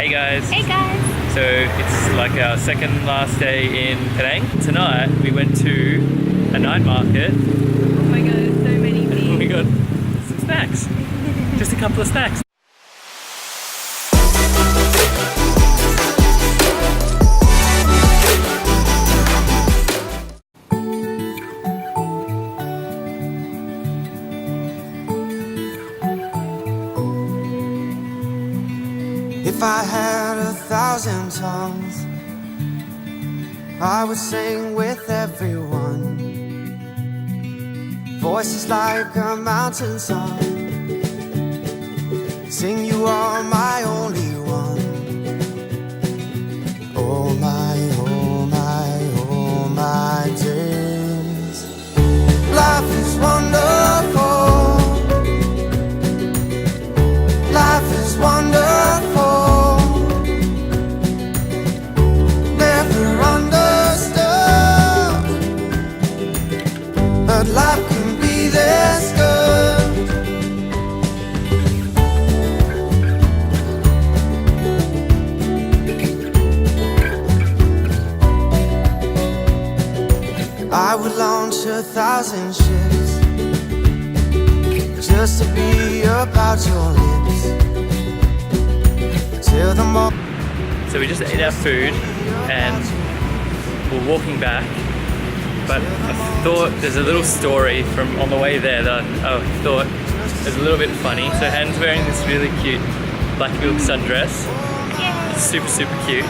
Hey guys! Hey guys! So it's like our second last day in Penang. Tonight we went to a night market. Oh my god, there's so many things. And we got some snacks. Just a couple of snacks. If I had 1,000 tongues, I would sing with everyone. Voices like a mountain song, sing you are my only one. Oh my, oh my, oh my days. Life is wonderful. Life is wonderful. But life can be this good. I would launch 1,000 ships just to be about your lips till the morning. So we just ate our food and we're walking back. But I thought there's a little story from on the way there that I thought was a little bit funny. So Hannah's wearing this really cute black milk sundress. It's super cute.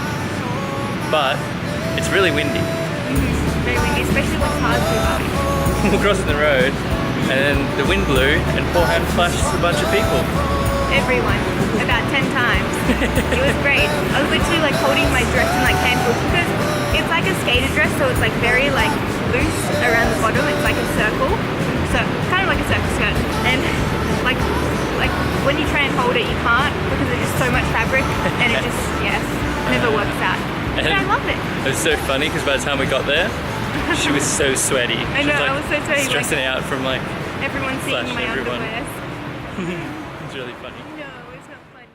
But it's really windy. Very windy, especially when cars go by. We're crossing the road and then the wind blew and poor Hannah flashed a bunch of people. Everyone, about 10 times. It was great. I was literally like holding my dress in like handfuls because it's like a skater dress, so it's like very like loose around the bottom. It's like a circle, so kind of like a circle skirt. And like when you try and hold it, you can't because there's just so much fabric, and it just never works out. But I love it. It was so funny because by the time we got there, she was so sweaty. I know, She was, like, I was so sweaty. Stressing out from like everyone seeing flashing my everyone. underwear. It's really funny. No, it's not funny.